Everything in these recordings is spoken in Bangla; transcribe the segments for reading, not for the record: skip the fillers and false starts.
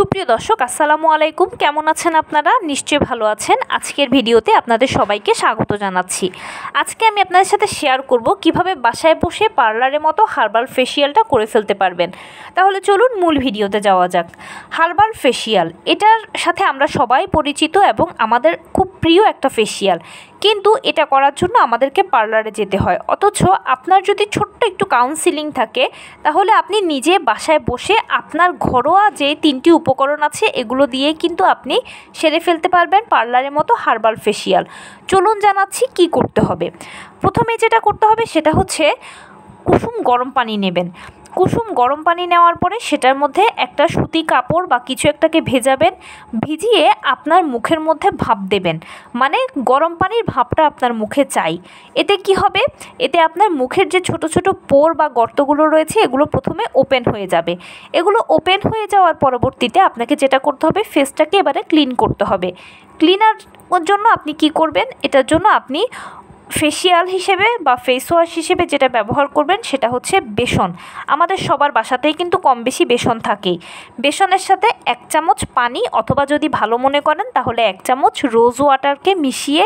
সুপ্রিয় দর্শক আসসালামু আলাইকুম, কেমন আছেন আপনারা? নিশ্চয়ই ভালো আছেন। আজকের ভিডিওতে আপনাদের সবাইকে স্বাগত জানাচ্ছি। আজকে আমি আপনাদের সাথে শেয়ার করব কিভাবে বাসায় বসে পার্লারের মতো হার্বাল ফেসিয়ালটা করে ফেলতে পারবেন। তাহলে চলুন মূল ভিডিওতে যাওয়া যাক। হার্বাল ফেসিয়াল, এটার সাথে আমরা সবাই পরিচিত এবং আমাদের খুব প্রিয় একটা ফেসিয়াল, কিন্তু এটা করার জন্য আমাদেরকে পার্লারে যেতে হয়। অথচ আপনার যদি ছোট্ট একটু কাউন্সিলিং থাকে তাহলে আপনি নিজে বাসায় বসে আপনার ঘরোয়া যে 3টি উপকরণ আছে এগুলো দিয়ে কিন্তু আপনি সেরে ফেলতে পারবেন পার্লারের মতো হার্বাল ফেসিয়াল। চলুন জানাচ্ছি কি করতে হবে। প্রথমে যেটা করতে হবে সেটা হচ্ছে কুসুম গরম পানি নেবেন। কুসুম গরম পানি নেওয়ার পরে সেটার মধ্যে একটা সুতি কাপড় বা কিছু একটাকে ভেজাবেন, ভিজিয়ে আপনার মুখের মধ্যে ভাপ দেবেন, মানে গরম পানির ভাপটা আপনার মুখে চাই। এতে কি হবে, এতে আপনার মুখের যে ছোট ছোট পোর বা গর্তগুলো রয়েছে এগুলো প্রথমে ওপেন হয়ে যাবে। এগুলো ওপেন হয়ে যাওয়ার পরবর্তীতে আপনাকে যেটা করতে হবে, ফেসটাকে এবারে ক্লিন করতে হবে। ক্লিনার জন্য আপনি কি করবেন, এটার জন্য আপনি ফেসিয়াল হিসেবে বা ফেস ওয়াশ হিসেবে যেটা ব্যবহার করবেন সেটা হচ্ছে বেসন। আমাদের সবার বাসাতেই কিন্তু কম বেশি বেসন থাকেই। বেসনের সাথে 1 চামচ পানি, অথবা যদি ভালো মনে করেন তাহলে 1 চামচ রোজ ওয়াটারকে মিশিয়ে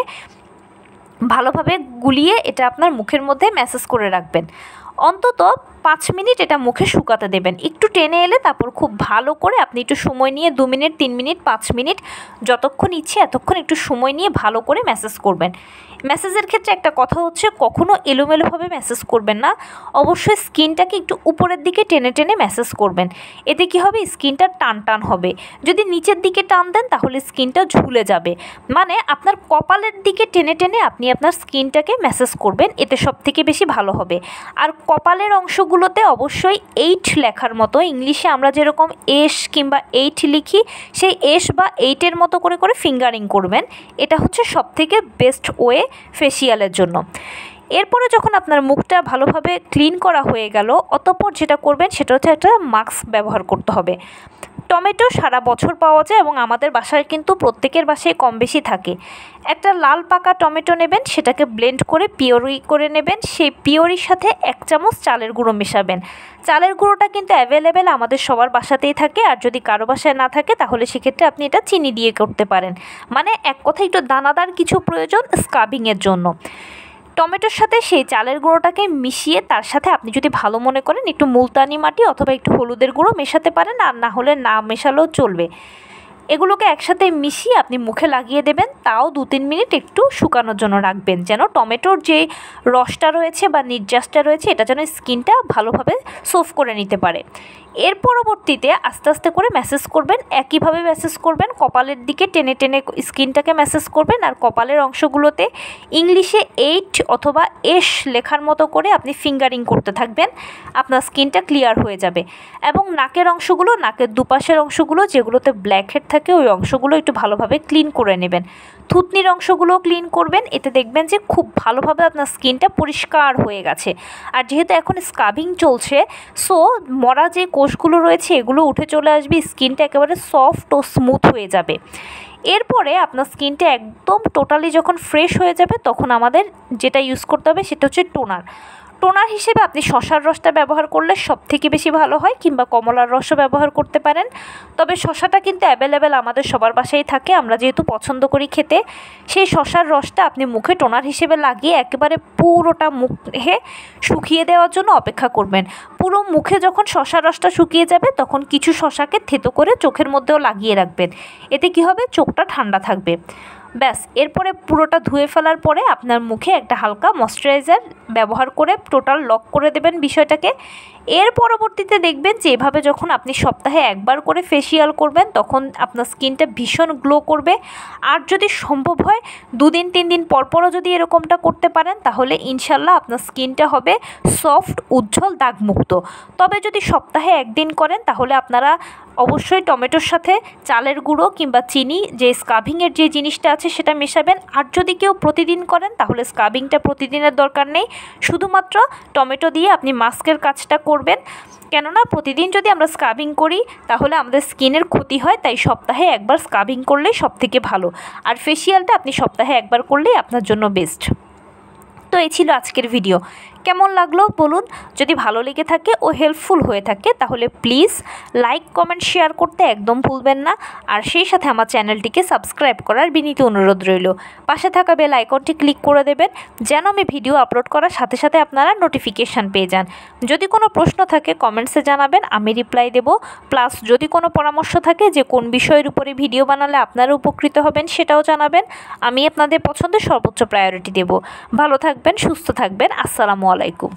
ভালোভাবে গুলিয়ে এটা আপনার মুখের মধ্যে ম্যাসাজ করে রাখবেন। অন্তত 5 মিনিট এটা মুখে শুকাতে দেবেন। একটু টেনে এলে তারপর খুব ভালো করে আপনি একটু সময় নিয়ে 2 মিনিট, 3 মিনিট, 5 মিনিট যতক্ষণ ইচ্ছে এতক্ষণ একটু সময় নিয়ে ভালো করে ম্যাসাজ করবেন। ম্যাসাজের ক্ষেত্রে একটা কথা হচ্ছে, কখনো এলোমেলোভাবে ম্যাসাজ করবেন না, অবশ্যই স্কিনটাকে একটু উপরের দিকে টেনে টেনে ম্যাসাজ করবেন। এতে কি হবে, স্কিনটা টান টান হবে। যদি নিচের দিকে টান দেন তাহলে স্কিনটা ঝুলে যাবে। মানে আপনার কপালের দিকে টেনে টেনে আপনি আপনার স্কিনটাকে ম্যাসাজ করবেন, এতে সবথেকে বেশি ভালো হবে। আর কপালের অংশগুলোতে অবশ্যই 8 লেখার মতো, ইংলিশে আমরা যেরকম এস কিংবা 8 লিখি, সেই এস বা 8-এর মতো করে করে ফিঙ্গারিং করবেন। এটা হচ্ছে সবথেকে বেস্ট ওয়ে ফেসিয়ালের জন্য। এরপরে যখন আপনার মুখটা ভালোভাবে ক্লিন করা হয়ে গেল, অতঃপর যেটা করবেন সেটা হচ্ছে একটা মাস্ক ব্যবহার করতে হবে। টমেটো সারা বছর পাওয়া যায় এবং আমাদের বাসায় কিন্তু প্রত্যেকের বাসায় কম বেশি থাকে। একটা লাল পাকা টমেটো নেবেন, সেটাকে ব্লেন্ড করে পিওরি করে নেবেন। সেই পিওরির সাথে 1 চামচ চালের গুঁড়ো মেশাবেন। চালের গুঁড়োটা কিন্তু অ্যাভেলেবেল আমাদের সবার বাসাতেই থাকে, আর যদি কারো বাসায় না থাকে তাহলে সেক্ষেত্রে আপনি এটা চিনি দিয়ে করতে পারেন। মানে এক কথায় একটু দানাদার কিছু প্রয়োজন স্ক্রাবিংয়ের জন্য। টমেটোর সাথে সেই চালের গুঁড়োটাকে মিশিয়ে তার সাথে আপনি যদি ভালো মনে করেন একটু মুলতানি মাটি অথবা একটু হলুদের গুঁড়ো মেশাতে পারেন, আর না হলে না মেশালেও চলবে। এগুলোকে একসাথে মিশিয়ে আপনি মুখে লাগিয়ে দেবেন, তাও 2-3 মিনিট একটু শুকানোর জন্য রাখবেন, যেন টমেটোর যে রসটা রয়েছে বা নির্যাসটা রয়েছে এটা যেন স্কিনটা ভালোভাবে সোফ করে নিতে পারে। এর পরবর্তীতে আস্তে আস্তে করে ম্যাসাজ করবেন। একইভাবে ম্যাসাজ করবেন, কপালের দিকে টেনে টেনে স্কিনটাকে ম্যাসাজ করবেন, আর কপালের অংশগুলোতে ইংলিশে 8 অথবা এস লেখার মতো করে আপনি ফিঙ্গারিং করতে থাকবেন। আপনার স্কিনটা ক্লিয়ার হয়ে যাবে। এবং নাকের অংশগুলো, নাকের দুপাশের অংশগুলো যেগুলোতে ব্ল্যাক হেড থাকে ওই অংশগুলো একটু ভালোভাবে ক্লিন করে নেবেন। থুতনির অংশগুলো ক্লিন করবেন, এতে দেখবেন যে খুব ভালোভাবে আপনার স্কিনটা পরিষ্কার হয়ে গেছে। আর যেহেতু এখন স্ক্রাবিং চলছে, সো মরা যে কোষগুলো রয়েছে এগুলো উঠে চলে আসবে, স্কিনটা একেবারে সফট ও স্মুথ হয়ে যাবে। এরপরে আপনার স্কিনটা একদম টোটালি যখন ফ্রেশ হয়ে যাবে তখন আমাদের যেটা ইউজ করতে হবে সেটা হচ্ছে টোনার। টোনার হিসেবে আপনি শসার রসটা ব্যবহার করলে সবথেকে বেশি ভালো হয়, কিংবা কমলার রসও ব্যবহার করতে পারেন। তবে শসাটা কিন্তু অ্যাভেলেবেল আমাদের সবার বাসায় থাকে, আমরা যেহেতু পছন্দ করি খেতে। সেই শসার রসটা আপনি মুখে টোনার হিসেবে লাগিয়ে একেবারে পুরোটা মুখে শুকিয়ে দেওয়ার জন্য অপেক্ষা করবেন। পুরো মুখে যখন শসার রসটা শুকিয়ে যাবে তখন কিছু শসাকে থেতো করে চোখের মধ্যেও লাগিয়ে রাখবেন। এতে কি হবে, চোখটা ঠান্ডা থাকবে। ব্যাস, এরপরে পুরোটা ধুয়ে ফেলার পরে আপনার মুখে একটা হালকা ময়শ্চারাইজার ব্যবহার করে টোটাল লক করে দেবেন বিষয়টাকে। এর পরবর্তীতে দেখবেন যে এভাবে যখন আপনি সপ্তাহে 1 বার করে ফেসিয়াল করবেন তখন আপনার স্কিনটা ভীষণ গ্লো করবে। আর যদি সম্ভব হয় 2 দিন 3 দিন পরপরও যদি এরকমটা করতে পারেন তাহলে ইনশাল্লাহ আপনার স্কিনটা হবে সফট, উজ্জ্বল, দাগমুক্ত। তবে যদি সপ্তাহে 1 দিন করেন তাহলে আপনারা অবশ্যই টমেটোর সাথে চালের গুঁড়ো কিংবা চিনি, যে স্ক্রাবিংয়ের যে জিনিসটা আছে সেটা মেশাবেন। আর যদি কেউ প্রতিদিন করেন তাহলে স্ক্রাবিংটা প্রতিদিনের দরকার নেই, শুধুমাত্র টমেটো দিয়ে আপনি মাস্কের কাজটা করবেন। কেননা প্রতিদিন যদি আমরা স্ক্রাবিং করি তাহলে আমাদের স্কিনের ক্ষতি হয়, তাই সপ্তাহে 1 বার স্ক্রাবিং করলেই সবথেকে ভালো। আর ফেসিয়ালটা আপনি সপ্তাহে 1 বার করলেই আপনার জন্য বেস্ট। তো এই ছিল আজকের ভিডিও। কেমন লাগলো বলুন। যদি ভালো লেগে থাকে ও হেল্পফুল হয়ে থাকে তাহলে প্লিজ লাইক কমেন্ট শেয়ার করতে একদম ভুলবেন না। আর সেই সাথে আমার চ্যানেলটিকে সাবস্ক্রাইব করার বিনীত অনুরোধ রইল। পাশে থাকা বেল আইকনটি ক্লিক করে দেবেন যেন আমি ভিডিও আপলোড করার সাথে সাথে আপনারা নোটিফিকেশান পেয়ে যান। যদি কোনো প্রশ্ন থাকে কমেন্টসে জানাবেন, আমি রিপ্লাই দেব। প্লাস যদি কোনো পরামর্শ থাকে যে কোন বিষয়ের উপরে ভিডিও বানালে আপনারা উপকৃত হবেন সেটাও জানাবেন। আমি আপনাদের পছন্দের সর্বোচ্চ প্রায়োরিটি দেব। ভালো থাকবেন, সুস্থ থাকবেন। আসসালামু আলাইকুম।